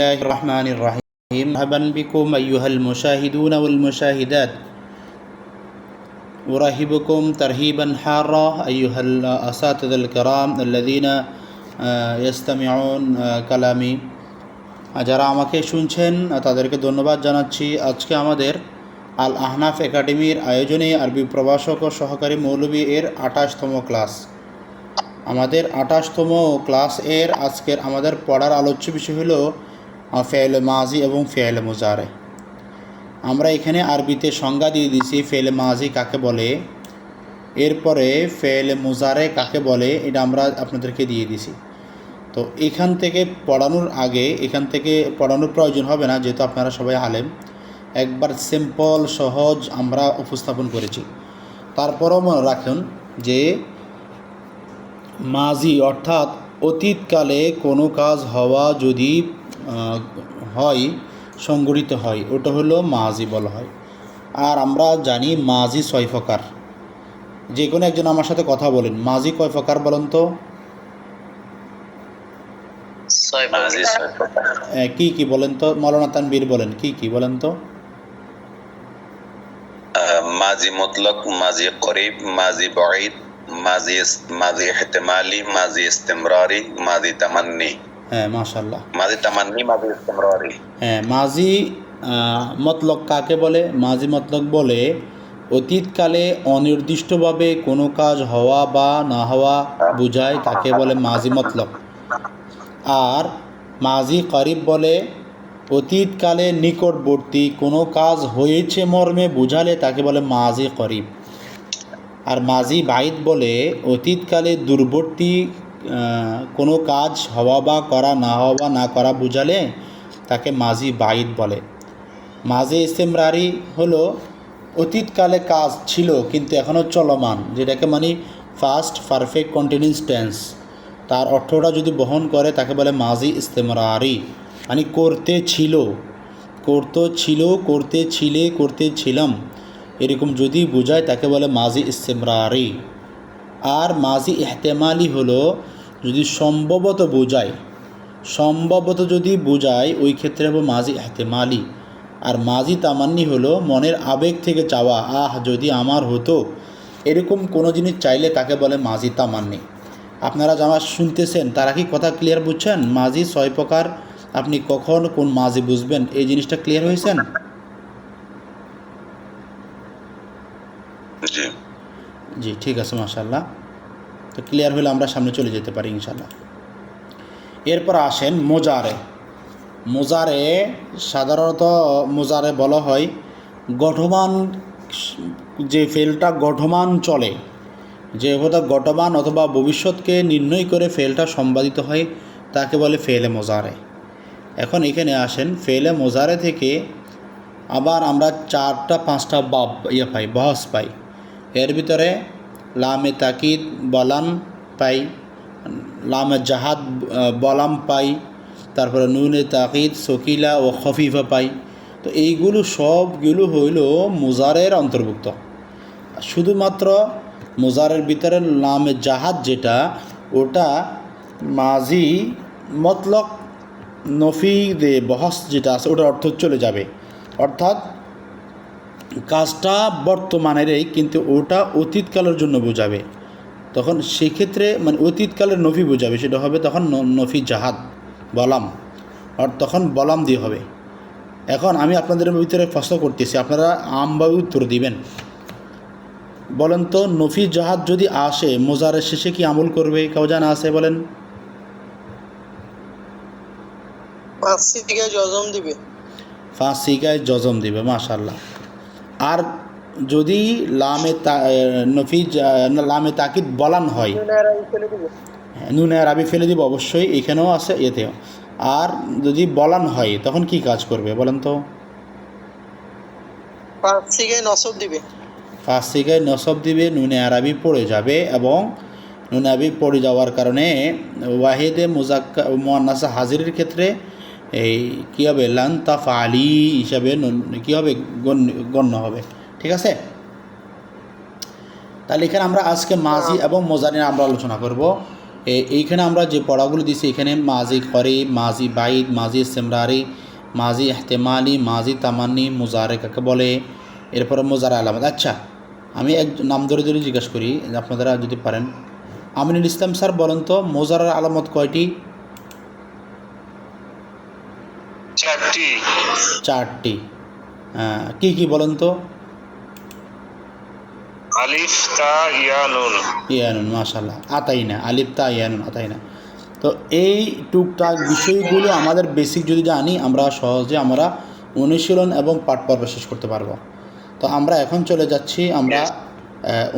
الله الرحمن الرحيم. مرحبا بكم أيها المشاهدون والمشاهدات. أرحبكم ترحيبا حارا أيها الأساتذة الكرام الذين يستمعون كلامي. যারা আমাকে শুনছেন তাদেরকে ধন্যবাদ জানাচ্ছি। আজকে আমাদের আল আহনাফ একাডেমির আয়োজনে আরবি প্রভাষক ও সহকারী মৌলভী এর 28তম ক্লাস। আমাদের 28তম ক্লাস এর আজকের আমাদের পড়ার আলোচ্য বিষয় হলো ফেল মাজি এবং ফেল মুজারে। আমরা এখানে আরবিতে সংজ্ঞা দিয়ে দিয়েছি ফেল মাজি কাকে বলে, এরপরে ফেল মুজারে কাকে বলে এটা আমরা আপনাদেরকে দিয়ে দিয়েছি। তো এখান থেকে পড়ানোর প্রয়োজন হবে না, যেহেতু আপনারা সবাই আলেম। একবার সিম্পল সহজ আমরা উপস্থাপন করেছি। তারপরও মনে রাখুন যে মাজি অর্থাৎ অতীতকালে কোনো কাজ হওয়া যদি হয়, সংঘটিত হয়, ওটা হলো মাজি বলা হয়। আর আমরা জানি মাজি 6 প্রকার। যে কোনো একজন আমার সাথে কথা বলেন, মাজি কয় প্রকার বলেন তো? কি কি বলেন তো? মৌলানা তানবীর বলেন, কি কি বলেন তো? মাজি মুতলক, মাজি করিব, মাজি বাঈদ, মাজি ইহতিমালি, মাজি ইস্তিমরারি, মাজি তামান্নি। হ্যাঁ, মাশাআল্লাহ। মাজি তামান্নি, মাজি ইস্তিমরারি। হ্যাঁ, মাজি মতলক কাকে বলে? মাজি মতলক বলে অতীতকালে অনির্দিষ্টভাবে কোনো কাজ হওয়া বা না হওয়া বোঝায়, তাকে বলে মাজি মতলক। আর মাজি করিব বলে অতীতকালে নিকটবর্তী কোনো কাজ হয়েছে মর্মে বোঝালে তাকে বলে মাজি করিব। আর মাজি বাঈদ বলে অতীতকালে দূরবর্তী কোনো কাজ হওয়া বা করা না হওয়া বা না করা বোঝালে তাকে মাজি বাঈদ বলে। মাজি ইস্তিমরারি হলো অতীতকালে কাজ ছিল কিন্তু এখনও চলমান, যেটাকে মানে ফাস্ট পারফেক্ট কন্টিনিউয়াস টেন্স, তার অর্থটা যদি বহন করে তাকে বলে মাজি ইস্তিমরারি, মানে করতে ছিল, করতে ছিলে, করতে ছিলাম, এরকম যদি বোঝায় তাকে বলে মাজি ইস্তিমরারি। আর মাজি ইহতেমালি হলো যদি সম্ভবত যদি বোঝায় ওই ক্ষেত্রে হবে মাজি ইহতেমালি। আর মাজি তামান্নি হলো মনের আবেগ থেকে চাওয়া, যদি আমার হতো, এরকম কোনো জিনিস চাইলে তাকে বলে মাজি তামান্নি। আপনারা যারা শুনতেছেন তারা কি কথা ক্লিয়ার বুঝছেন? মাজি 6 প্রকার, আপনি কখন কোন মাজি বুঝবেন এই জিনিসটা ক্লিয়ার হয়েছেন? জি, ঠিক আছে, মাশাআল্লাহ। তো ক্লিয়ার হলে আমরা সামনে চলে যেতে পারি ইনশাআল্লাহ। এরপর আসেন মোজারে। সাধারণত মোজারে বলা হয় গঠমান, যে ফেলটা গঠমান চলে, যে গঠমান অথবা ভবিষ্যৎকে নির্ণয় করে ফেলটা সম্পাদিত হয় তাকে বলে ফেলে মোজারে। এখন এখানে আসেন ফেলে মোজারে থেকে আবার আমরা 4-5টা বহস পাই। এর ভিতরে লামে তাকিদ বলাম পাই, লামে জাহাদ বলাম পাই, তারপরে নুনে তাকিদ সকিলা ও খফিফা পাই। তো এইগুলো সবগুলো হইল মুজারের অন্তর্ভুক্ত। শুধুমাত্র মুজারের ভিতরে লামে জাহাদ যেটা, ওটা মাজি মতলক নফি দে বহস যেটা আছে ওটার অর্থ চলে যাবে, অর্থাৎ কাজটা বর্তমানেরই কিন্তু ওটা অতীতকালের জন্য বোঝাবে। তখন সেক্ষেত্রে মানে অতীতকালের নফি বোঝাবে, সেটা হবে তখন নফি জাহাদ বলাম, আর তখন বলাম দিয়ে হবে। এখন আমি আপনাদের ভিতরে প্রশ্ন করতেছি, আপনারা আমভাবে উত্তর দিবেন। বলেন তো, নফি জাহাদ যদি আসে মোজারের শেষে কি আমল করবে? কেউ জানা আছে? বলেন। ফাঁস সিগায় জজম দিবে, মাশাআল্লাহ। আর যদি লামে তাকিদ বলান হয়, নুনে আরবি ফেলে দিব, অবশ্যই এখানেও আছে এতেও। আর যদি বলান হয় তখন কি কাজ করবে বলেন তো? ফাঁস সিগায় নসব দিবে, নুনে আরবি পড়ে যাবে, এবং নুনে আরবি পড়ে যাওয়ার কারণে ওয়াহিদে মুআন্নাসা হাজিরের ক্ষেত্রে এই কী হবে, লান তাফআলি হিসাবে কী হবে, গণ্য হবে। ঠিক আছে? তাহলে এখানে আমরা আজকে মাজি এবং মোজারে নিয়ে আমরা আলোচনা করব। এইখানে আমরা যে পড়াগুলো দিছি এখানে মাজি করিব, মাজি বাইদ, মাজি ইস্তেমরারি, মাজি ইহতেমালি, মাজি তামান্নি, মুজারে কাকে বলে, এরপরে মুজারে আলামত। আচ্ছা, আমি এক নাম ধরে ধরে জিজ্ঞেস করি, আপনারা যদি পারেন। আমিনুল ইসলাম স্যার বলেন তো মুজারার আলামত কয়টি? 4টি। 4টি। কি কি বলেন তো? আলিফ, তা, ইয়া, নুন। ইয়ানুন, মাশাল্লাহ। আতাইনা, আলিফ তা ইয়ানুন, আতাইনা। তো এই টুকটাক বিষয়গুলো আমাদের বেসিক যদি জানি, আমরা সহজে আমরা অনুশীলন এবং পাঠ পর্ব শেষ করতে পারবো। তো আমরা এখন চলে যাচ্ছি, আমরা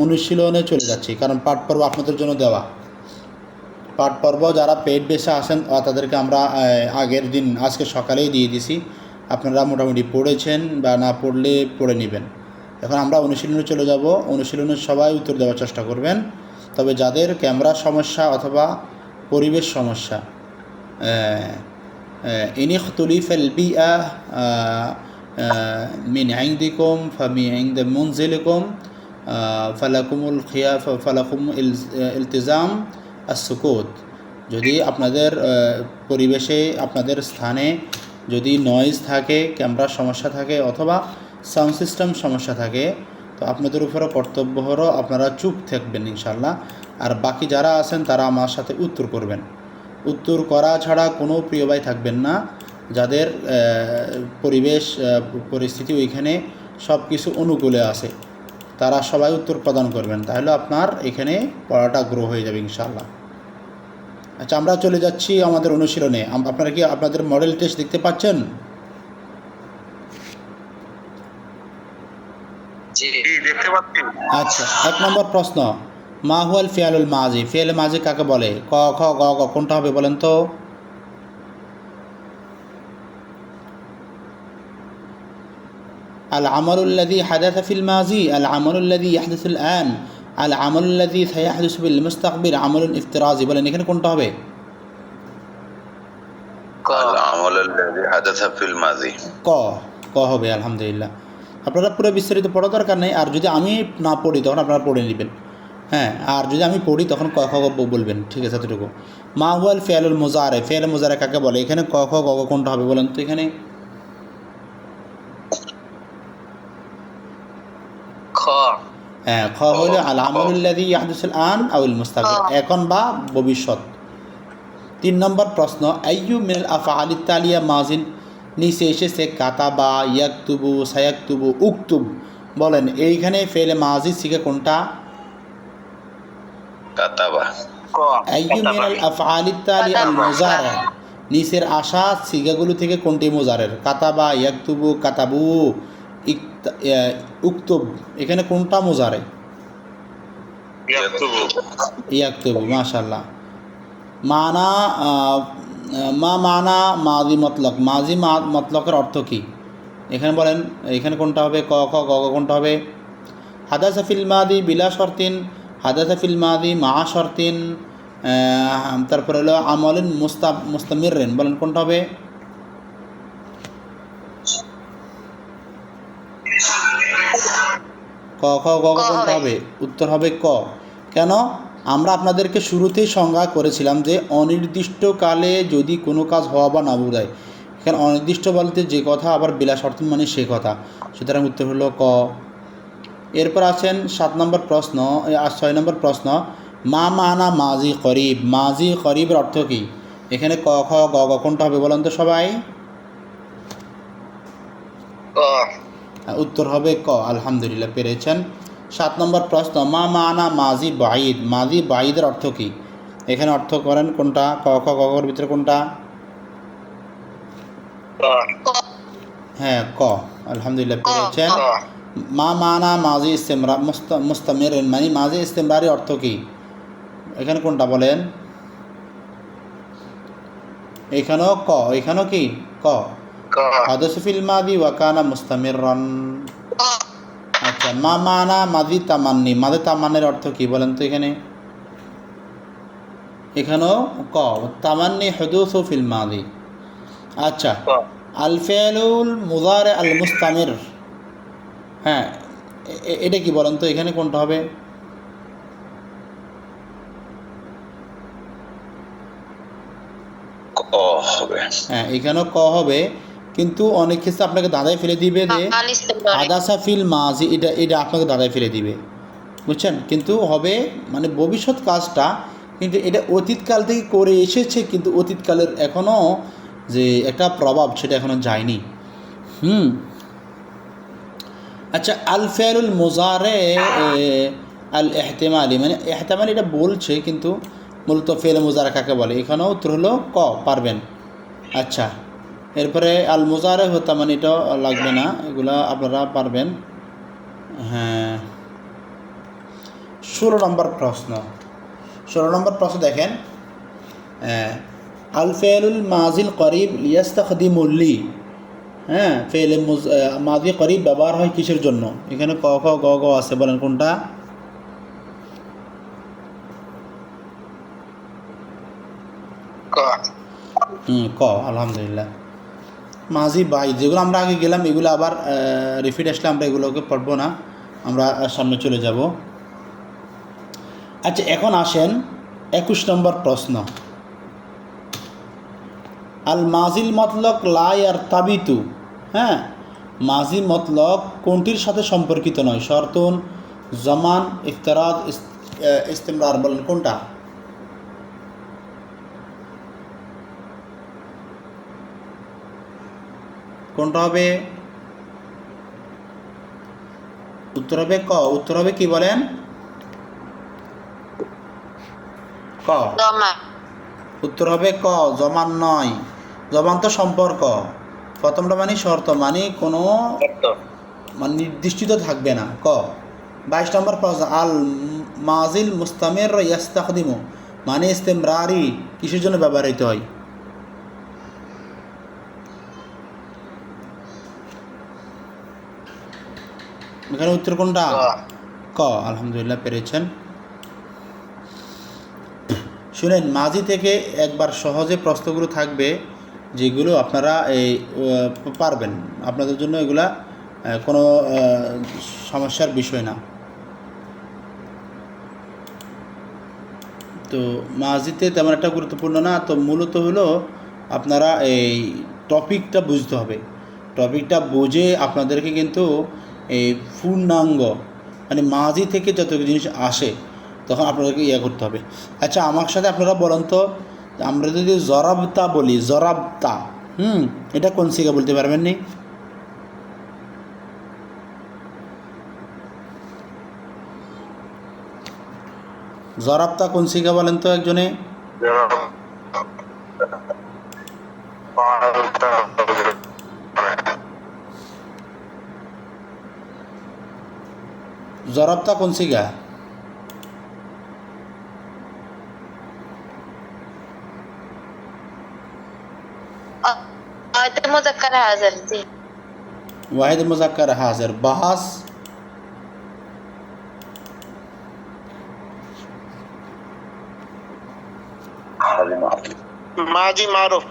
অনুশীলনে চলে যাচ্ছি, কারণ পাঠ পর্ব আপনাদের জন্য দেওয়া। পাঠ পর্ব যারা পেড বেসে আসেন তাদেরকে আমরা আগের দিন আজকে সকালেই দিয়ে দিছি, আপনারা মোটামুটি পড়েছেন বা না পড়লে পড়ে নেবেন। এখন আমরা অনুশীলনে চলে যাব। অনুশীলনের সবাই উত্তর দেওয়ার চেষ্টা করবেন, তবে যাদের ক্যামেরার সমস্যা অথবা পরিবেশ সমস্যা, ইনিখতুলিফাল বিআ মিন ইনদিকুম ফামিন ইনদ মুনজিলিকুম ফালাকুমুল খিয়াফ ফালাকুম ইলতিজাম আসসুকুত। যদি আপনাদের পরিবেশে, আপনাদের স্থানে যদি নয়েজ থাকে, ক্যামেরার সমস্যা থাকে অথবা সাউন্ড সিস্টেম সমস্যা থাকে, তো আপনাদের উপরে কর্তব্য হলো আপনারা চুপ থাকবেন ইনশাল্লাহ। আর বাকি যারা আছেন তারা আমার সাথে উত্তর করবেন। উত্তর করা ছাড়া কোনো প্রিয় ভাই থাকবেন না, যাদের পরিবেশ পরিস্থিতি ওইখানে সব কিছু অনুকূলে আছে, তারা সবাই উত্তর প্রদান করবেন, তাহলে আপনার এখানে পড়াটা গ্রো হয়ে যাবে ইনশাল্লাহ। আচ্ছা, আমরা চলে যাচ্ছি আমাদের অনুশীলনে। আপনারা কি আপনাদের মডেল টেস্ট দেখতে পাচ্ছেন? জি, দেখতে পাচ্ছি। আচ্ছা, 1 নম্বর প্রশ্ন, মা হুয়াল ফিয়ালুল মাজি, ফিয়াল মাজি কাকে বলে? ক, খ, গ, গ কোনটা হবে বলেন তো? আল আমালুল্লাযী হাদাথা ফিল মাজি, আল আমালুল্লাযী ইয়াহদাসুল আন, আল আমালুল্লাযী সায়াহদাসু বিল মুস্তাকবিল, আমালুন ইফতিরাজি। বলেন এখানে কোনটা হবে? আল আমালুল্লাযী হাদাথা ফিল মাজি। ক, ক হবে। আলহামদুলিল্লাহ। আপনারা পুরো বিস্তারিত পড়া দরকার নেই, আর যদি আমি না পড়ি তখন আপনারা পড়ে নেবেন। হ্যাঁ, আর যদি আমি পড়ি তখন ক খ গ বলবেন, ঠিক আছে? এতটুকু। মা হুয়াল ফিয়ালুল মুজারে, ফিয়াল মুজারে কাকে বলে? এখানে ক খ গ কোনটা হবে বলেন তো? এখানে খ। হ্যাঁ, খ হইল আল আমালুল্লাযী ইয়াহদাসুল আন আউল মুস্তাকবিল, এখন বা ভবিষ্যৎ। 3 নম্বর প্রশ্ন, আইয়ু মিনাল আফআলিত তালিয়া মাজিন, নিচে এসেছে কাতাবা, ইয়াকতুবু, সায়াকতুবু, উকতুব। বলেন এইখানে ফেলে মাজি সিগা কোনটা? কাতাবা। ক। আইয়ু মিনাল আফআলিত তালিয়া আল মুজারা, নিচের আসা সিগাগুলো থেকে কোনটি মুজারের? কাতাবা, ইয়াকতুবু, কাতাবু, উকতুব, এখানে কোনটা মুজারে? ইয়াকতুবু। ইয়াকতুবু, মাশাআল্লাহ। মানা মা মানা মাজি মতলক, মাজি মতলকের অর্থ কী? এখানে বলেন এখানে কোনটা হবে? ক, খ, গ কোনটা হবে? হাদাসা ফিল মাদি বিলা শর্তিন, হাদাসা ফিল মাদি মা শর্তিন, তারপরে হলো আমলিন মুস্তামিরেন। বলেন কোনটা হবে? ক, খ, গ কোনটা হবে? উত্তর হবে ক। কেন? আমরা আপনাদেরকে শুরুতেই সংজ্ঞা করেছিলাম যে অনির্দিষ্টকালে যদি কোনো কাজ হওয়া বা না বোঝায়, এখানে অনির্দিষ্ট বলতে যে কথা, আবার বিলা শর্ত মানে সে কথা, সুতরাং উত্তর হলো ক। এরপর আছেন 7 নম্বর প্রশ্ন, 6 নম্বর প্রশ্ন, মা মানা মাজি করিব, মাজি করিবের অর্থ কী? এখানে ক, খ, গ কোনটা হবে বলেন তো সবাই? ক। উত্তর হবে ক। আলহামদুলিল্লাহ, পেরেছেন। 7 নম্বর প্রশ্ন, মা মানা মাজি বাঈদ, মাজি বাঈদের অর্থ কী? এখানে অর্থ করেন কোনটা? ক, খ, গ এর ভিতরে কোনটা? ক। হ্যাঁ, ক। আলহামদুলিল্লাহ, পেরেছেন। মা মানা মাজি ইস্তেমরার মুস্তামির, মানে মাজি ইস্তেমরারি অর্থ কী? এখানে কোনটা বলেন? এখানেও ক, এখানেও কি ক? হাদাসু ফিল মাদি ওয়া কানা মুস্তামিররান। আচ্ছা, মা মানা মাদি তামান্নি, মাদি তামান্নির অর্থ কী বলেন তো? এখানেও ক, তামান্নি হুদুসু ফিল মাদি। আচ্ছা, আল ফিআলুল মুযারি আল মুস্তামির, হ্যাঁ এটা কি বলেন তো? এখানে কোনটা হবে? হবে। হ্যাঁ, এখানেও ক হবে, কিন্তু অনেক ক্ষেত্রে আপনাকে দাদাই ফেলে দিবে যে আল ইস্তেমরারি। হাদাসা ফিল মাজি, এটা আপনাকে দাদাই ফেলে দিবে, বুঝছেন? কিন্তু হবে মানে ভবিষ্যৎ কাজটা, কিন্তু এটা অতীতকাল থেকে করে এসেছে, কিন্তু অতীতকালের এখনও যে একটা প্রভাব সেটা এখনও যায়নি। আচ্ছা, আল ফেলুল মোজারে আল এহতেমালি, মানে এহতেমালি এটা বলছে, কিন্তু মূলত ফেল মোজারে কাকে বলে, এখানেও উত্তর হলো ক, পারবেন। আচ্ছা, এরপরে আল মোজারে হতা, মানে এটাও লাগবে না, এগুলা আপনারা পারবেন। হ্যাঁ, 16 নম্বর প্রশ্ন। 16 নম্বর প্রশ্ন দেখেন, আল ফেলুল মাজিল করিব লিয়াস্তাখদিমুল্লি, হ্যাঁ, ফেল মাজি করিব ব্যবহার হয় কিসের জন্য? এখানে ক খ গ গ আছে, বলেন কোনটা? ক। ক, আলহামদুলিল্লাহ। মাজি বাই, যেগুলো আমরা আগে গেলাম এগুলো আবার রিপিট আসলে আমরা এগুলোকে পড়বো না, আমরা সামনে চলে যাব। আচ্ছা, এখন আসেন 21 নম্বর প্রশ্ন। আল মাজিল মতলক লা ইয়ারতাবিতু, হ্যাঁ, মাজি মতলক কোনটির সাথে সম্পর্কিত নয়? শর্তুন, জমান, ইফতারাদ, ইস্তেমরার, বলেন কোনটা? কোনটা হবে? উত্তর হবে ক। উত্তর হবে কি বলেন? ক। জমান। উত্তর হবে ক, জমান নয়। জমান তো সম্পর্ক, প্রথমটা মানে শর্ত, মানে কোনো মানে নির্দিষ্ট থাকবে না। ক। 22 নম্বর প্রশ্ন, আল মাজিল মুস্তামির ইয়াস্তাখদিমু, মানে ইস্তেমরারি কিসের জন্য ব্যবহৃত হয়? এখানে উত্তর কোনটা? ক, আলহামদুলিল্লাহ, পেরেছেন। শুনেন, মাজি থেকে একবার সহজে প্রশ্নগুলো থাকবে, যেগুলো আপনারা এই পারবেন, আপনাদের জন্য এগুলা কোনো সমস্যার বিষয় না। তো মাজিতে তেমন একটা গুরুত্বপূর্ণ না, তো মূলত হলো আপনারা এই টপিকটা বুঝতে হবে। টপিকটা বুঝে আপনাদেরকে কিন্তু এই পূর্ণাঙ্গ মানে মাজি থেকে যত জিনিস আসে তখন আপনাদেরকে ইয়ে করতে হবে। আচ্ছা, আমার সাথে আপনারা বলেন তো, আমরা যদি জরাবতা বলি, জরাবতা, এটা কোন সিগা বলতে পারবেন নি? জরাবতা কোন সিগা বলেন তো একজনে? জরাবতা কোন সিগা? ওয়াহিদ মুযাক্কার হাজির। জি, ওয়াহিদ মুযাক্কার হাজির। বাহাস? মাজি মারুফ।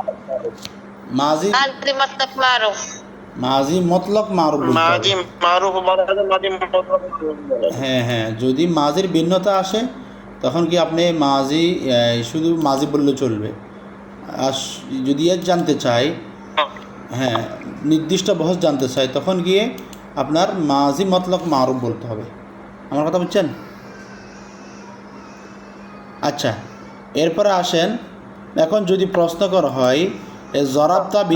মাজি, মাজি মতলব মারুফ। মাজি মতলব মারুফ বলতে হবে। মাজি মারুফ বলা যায়, মাজি মতলব বলা যায়। হ্যাঁ হ্যাঁ, যদি মাজির ভিন্নতা আসে তখন কি আপনি মাজি শুধু মাজি বললে চলবে। আর যদি এর জানতে চাই, হ্যাঁ, নির্দিষ্ট বহস জানতে চাই, তখন গিয়ে আপনার মাজি মতলব মারুফ বলতে হবে। আমার কথা বুঝছেন? আচ্ছা, এরপরে আসেন, এখন যদি প্রশ্ন করা হয় জরাবতার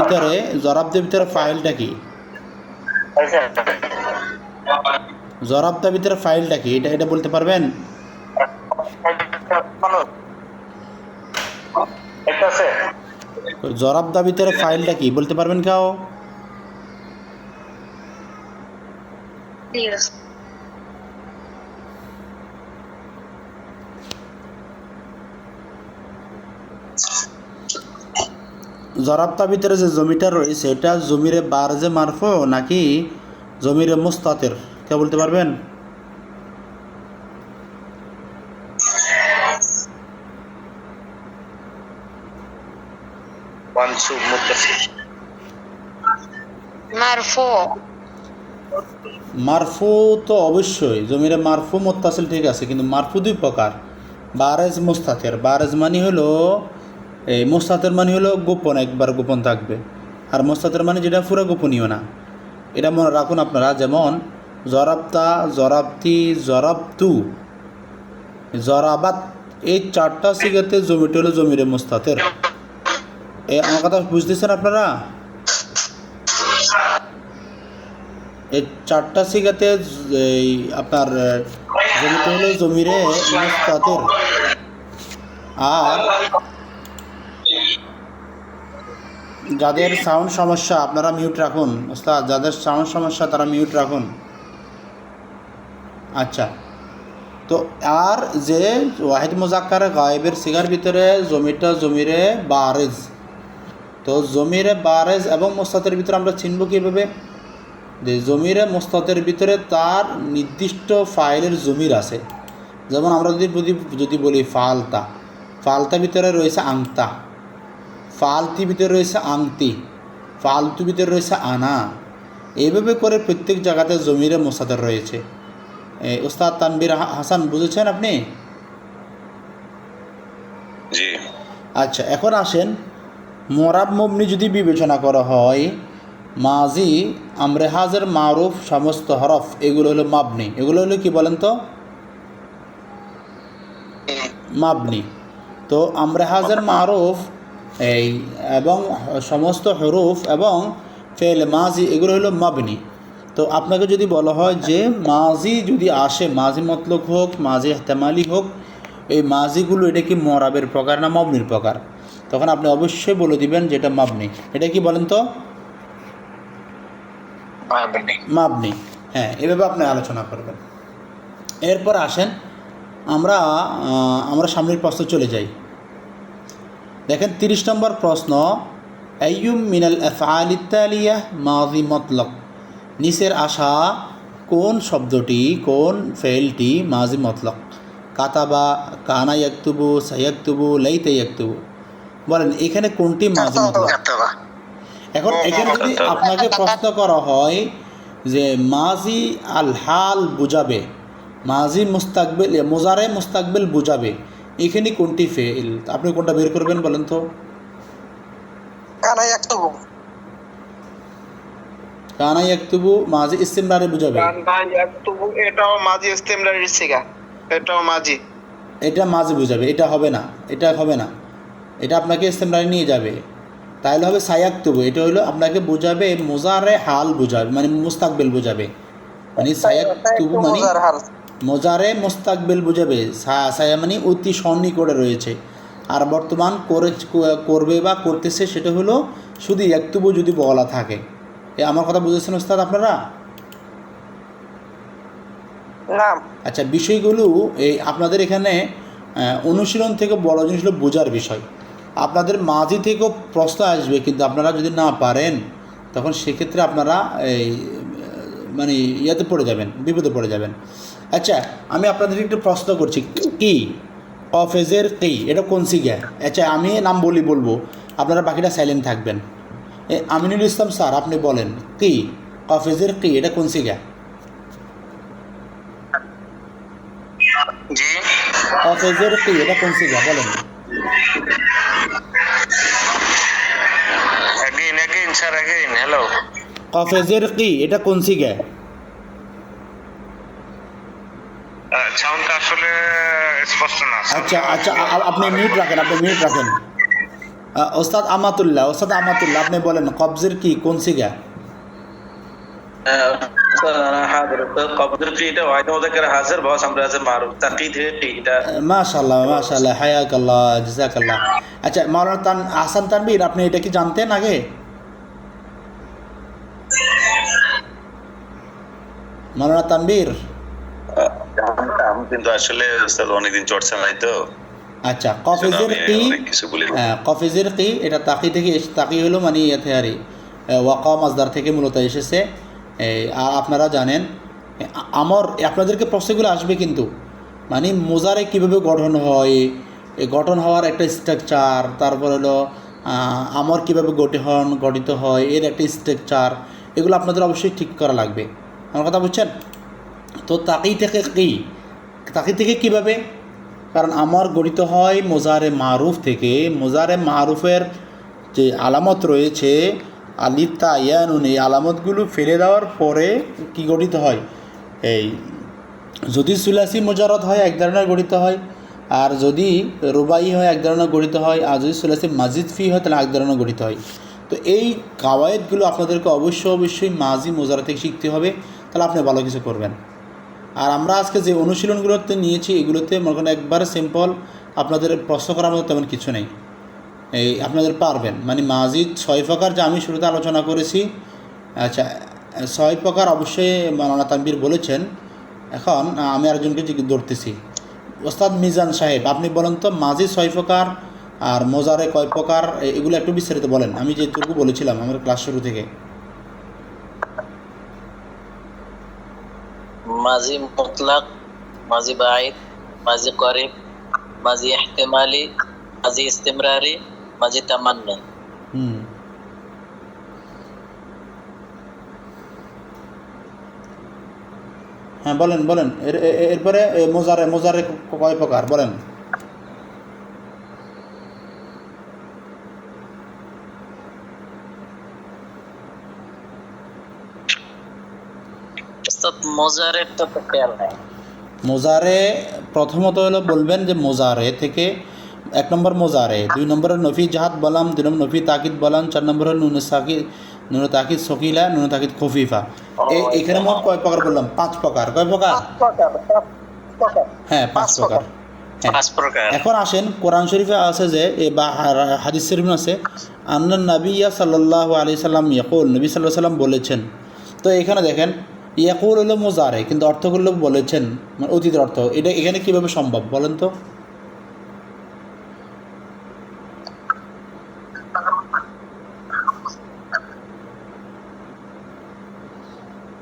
ভিতরে ফাইলটা কি? জরাবতার ভিতরে ফাইলটা কি, এটা বলতে পারবেন? জরাবতার ভিতরে ফাইলটা কি বলতে পারবেন কেউ? জরাবতার ভিতরে যে জমিটা রয়েছে, এটা জমিরে বারজে মারফু নাকি জমিরে মুস্তাতির, কে বলতে পারবেন? মানসুব মুত্তাসিল। মারফু। মারফু তো অবশ্যই, জমিরে মারফু মুত্তাসিল ঠিক আছে, কিন্তু মারফু দুই প্রকার, বারেজ মুস্তাতির। বারেজ মানে হলো এই মোস্তাতের মানে হলো গোপন, একবার গোপন থাকবে। আর মোস্তাতের মানে যেটা পুরো গোপনীয় না, এটা মনে রাখুন আপনারা। যেমন জরাবতা, জরাবতি, জরাবতু, জরাবাত, এই 4টা সিগাতে জমিটা হলো জমিরে মোস্তাতের। আমার কথা বুঝতেছেন আপনারা? এই 4টা সিগাতে এই আপনার জমিটা হলো জমিরে মোস্তাতের। আর যাদের সাউন্ড সমস্যা আপনারা মিউট রাখুন। ওস্তাদ, যাদের সাউন্ড সমস্যা তারা মিউট রাখুন। আচ্ছা, তো আর যে ওয়াহিদ মুজাক্কার গায়েবের সিগার ভিতরে জমিটা জমিরে বারেজ, তো জমিরে বারেজ এবং মোস্তাতের ভিতরে আমরা চিনব কীভাবে? যে জমিরে মোস্তাতের ভিতরে তার নির্দিষ্ট ফাইলের জমির আছে। যেমন আমরা যদি বলি ফালতা, ফালতা ভিতরে রয়েছে আংতা, ফালতি ভিতরে রয়েছে আংতি, ফালতু ভিতরে রয়েছে আনা। এইভাবে করে প্রত্যেক জায়গাতে জমিরে মোস্তাতের রয়েছে। ওস্তাদ তানবীর হাসান, বুঝেছেন আপনি? জি। আচ্ছা, এখন আসেন মোরাব মবনি যদি বিবেচনা করা হয়, মাজি, আমরে হাজের, মারুফ, সমস্ত হরফ এগুলো হলো মাবনি। এগুলো হলো কি বলেন তো? মাবনি। তো আমরে হাজের, মারুফ এই এবং সমস্ত হরুফ এবং ফেল মাজি এগুলো হলো মাবনি। তো আপনাকে যদি বলা হয় যে মাজি যদি আসে, মাজি মতলক হোক, মাজি ইহতেমালি হোক, এই মাজিগুলো এটা কি মরাবের প্রকার না মাবনির প্রকার, তখন আপনি অবশ্যই বলে দিবেন যে এটা মাবনি। এটা কি বলেন তো? মাবনি। হ্যাঁ, এভাবে আপনি আলোচনা করবেন। এরপর আসেন আমরা সামনের প্রশ্ন চলে যাই। দেখেন 30 নম্বর প্রশ্ন, আইয়ুম মিনাল আফআলিত তালিয়া মাজি মতলক, নিচের আসা কোন শব্দটি, কোন ফেলটি মাজি মতলক? কাতাবা, কানা ইয়াকতুবু, সায়াকতুবু, লাইতা ইয়াকতুবু। বলেন এখানে কোনটি মাজি মতলক? এখন এখানে যদি আপনাকে প্রশ্ন করা হয় যে মাজি আল হাল বুঝাবে, মাজি মুস্তাকবিল, মুজারে মুস্তাকবিল বুঝাবে, এখানে কোনটি ফেল? আপনি কোনটা বের করবেন বলেন তো? কানা ইয়াকতুবু। কানা ইয়াকতুবু মাজি ইস্তিমরারে বুঝাবে। কানা ইয়াকতুবু এটাও মাজি ইস্তিমরারের সিগা, এটাও মাজি। এটা মাজি বুঝাবে, এটা হবে না, এটা হবে না, এটা আপনাকে ইস্তিমরারে নিয়ে যাবে। তাহলে হবে সায়াকতুবু, এটা হলো আপনাকে বুঝাবে মুজারে হাল বুঝাবে, মানে মুস্তাকবিল বুঝাবে। মানে সায়াকতুবু মানে মুজারে মুস্তাকবিল বুঝাবে। সায়া মানে অতি সন্নিকটে রয়েছে, আর বর্তমান করবে বা করতেছে সেটা হলো শুধু ইয়াকতুবু যদি বলা থাকে। আমার কথা বুঝেছেন ওস্তাদ আপনারা? না। আচ্ছা, বিষয়গুলো এই আপনাদের এখানে অনুশীলন থেকে বড় জিনিস হলো বোঝার বিষয়। আপনাদের মাঝি থেকেও প্রশ্ন আসবে, কিন্তু আপনারা যদি না পারেন তখন সেক্ষেত্রে আপনারা এই মানে ইয়াতে পড়ে যাবেন, বিপদে পড়ে যাবেন। আচ্ছা, আমি আপনাদের একটু প্রশ্ন করছি, কি কফেজের কি এটা কোন সিগা? আচ্ছা, আমি নাম বলবো, আপনারা বাকিটা সাইলেন্ট থাকবেন। আমিনুল ইসলাম স্যার, আপনি বলেন কি কফেজের কি এটা কোন সিগা? জি। কফেজের কি এটা কোন সিগা বলেন? again sir, again hello. কফেজের কি এটা কোন সিগা? সাউন্ডটা আসলে স্পষ্ট না। আচ্ছা আচ্ছা, আপনি মিউট রাখেন, ওস্তাদ আমাতুল্লাহ, আপনি বলেন কবজের কি কোন সিগা? মাশাআল্লাহ মাশাআল্লাহ, হায়াকাল্লাহ, জাযাকাল্লাহ। আচ্ছা, মাওলানা আহসান তানবীর, আপনি এটা কি জানতেন আগে? মাওলানা তানবীর, কিন্তু আসলে অনেকদিন চর্চা নাই তো। আচ্ছা, কফেজের কি, কফেজের কি এটা তাকি থেকে, তাকি হলো মানে ইয়াতে আরি ওয়াকা মাজদার থেকে মূলত এসেছে। আর আপনারা জানেন আপনাদেরকে প্রশ্নগুলো আসবে, কিন্তু মানে মোজারে কীভাবে গঠন হয়, গঠন হওয়ার একটা স্ট্রাকচার, তারপর হলো আমর কীভাবে গঠিত হয় এর একটা স্ট্রাকচার, এগুলো আপনাদের অবশ্যই ঠিক করা লাগবে। আমার কথা বুঝছেন তো? তাকি থেকে কি, তাকি থেকে কীভাবে কারণ আমার গঠিত হয় মোজারে মারুফ থেকে। মোজারে মারুফের যে আলামত রয়েছে আলিফ তা ইয়া নুন, এই আলামতগুলো ফেলে দেওয়ার পরে কি গঠিত হয়, এই যদি সুলাসি মুজারদ হয় এক ধরনের গঠিত হয়, আর যদি রুবাই হয় এক ধরনের গঠিত হয়, আর যদি সুলাসি মাজিদ ফি হয় তাহলে এক ধরনের গঠিত হয়। তো এই কাওয়ায়েদগুলো আপনাদেরকে অবশ্যই মাজি মোজারা থেকে শিখতে হবে, তাহলে আপনি ভালো কিছু করবেন। আর আমরা আজকে যে অনুশীলনগুলোতে নিয়েছি এগুলোতে মনে করেন একবারে সিম্পল, আপনাদের প্রশ্ন করার মতো তেমন কিছু নেই, এই আপনাদের পারবেন। মানে মাজিদ 6 প্রকার যা আমি শুরুতে আলোচনা করেছি, আচ্ছা 6 প্রকার অবশ্যই মাওলানা তানবীর বলেছেন। এখন আমি আরেকজনকে ধরতেছি, ওস্তাদ মিজান সাহেব, আপনি বলেন তো মাজি 6 প্রকার আর মোজারে কয় প্রকার, এগুলো একটু বিস্তারিত বলেন। আমি যেটুকু বলেছিলাম আমার ক্লাস শুরু থেকে। মাজি মুতলাক, মাজি বাঈদ, মাজি করিব, মাজি ইহতিমালি, মাজি ইস্তিমরারি, মাজি তামান্নি। হ্যাঁ বলেন এরপরে মোজারে কয় প্রকার বলেন। উস্তাদ মোজারের তো খেয়াল নাই। মোজারে প্রথমত হলো বলবেন যে মোজারে থেকে 1 নম্বর মোজারে, 2 নম্বরে নফি জাহাদ বলাম, 2 নম্বর নফি তাকিদ বলাম, 4 নম্বরে নুনে তাকিদ সকিলা, নুনে তাকিদ খফিফা। এখানে মোট কয় প্রকার বললাম? 5 প্রকার। কয় প্রকার? হ্যাঁ 5 প্রকার। হ্যাঁ 5 প্রকার। এখন আসেন কোরআন শরীফে আছে যে বা হাদিস শরীফে আছে আন্নান নাবিয়্যা সাল্লাল্লাহু আলাইহি সাল্লাম ইয়াকুল, নবী সাল্লাল্লাহু আলাইহি সাল্লাম বলেছেন। তো এখানে দেখেন ইয়াকুল হলো মোজারে, কিন্তু অর্থ করলে বলেছেন, মানে অতীতের অর্থ। এটা এখানে কীভাবে সম্ভব বলেন তো?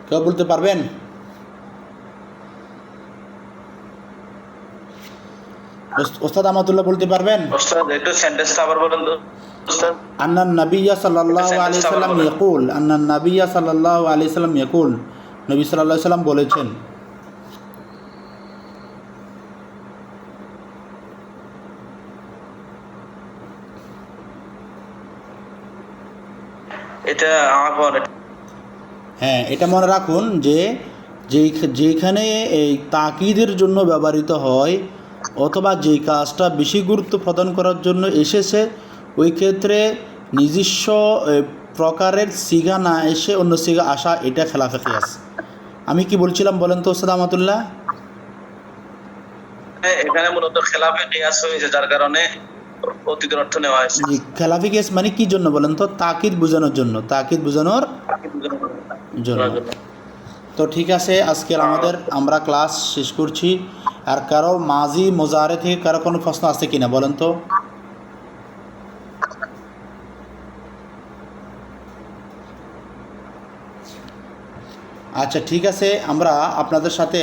কেউ বলতে পারবেন? ওস্তাদ আমাতুল্লাহ বলতে পারবেন? ওস্তাদ একটু সেন্টেন্সটা আবার বলেন তো ওস্তাদ। আন্নান নাবিয়্যা সাল্লাল্লাহু আলাইহি সাল্লাম ইয়াকুল, আন্নান নাবিয়্যা সাল্লাল্লাহু আলাইহি সাল্লাম ইয়াকুল, নবী সাল্লাল্লাহু আলাইহি সাল্লাম বলেছেন। এটা আমার হ্যাঁ এটা মনে রাখুন যে যেখানে এই তাকিদের জন্য ব্যবহৃত হয় অথবা যেই কাজটা বেশি গুরুত্ব প্রদান করার জন্য এসেছে, ওই ক্ষেত্রে নিজস্ব প্রকারের সিগা না এসে অন্য সিগা আসা, এটা খেলাফে কিয়াস। আমি কি বলছিলাম বলেন তো ওস্তাদ আহমদুল্লাহ? এখানে মূলত খেলাফে কিয়াস হয়েছে, যার কারণে অতীতের অর্থ নেওয়া হয়েছে। জি, খেলাফি কিয়াস মানে কি জন্য বলেন তো? তাকিদ বোঝানোর জন্য, তাকিদ বোঝানোর জন্য। তো ঠিক আছে, আজকের আমরা ক্লাস শেষ করছি। আর কারো মাজি মোজারে থেকে কারো কোনো প্রশ্ন আছে কিনা বলেন তো? আচ্ছা ঠিক আছে, আমরা আপনাদের সাথে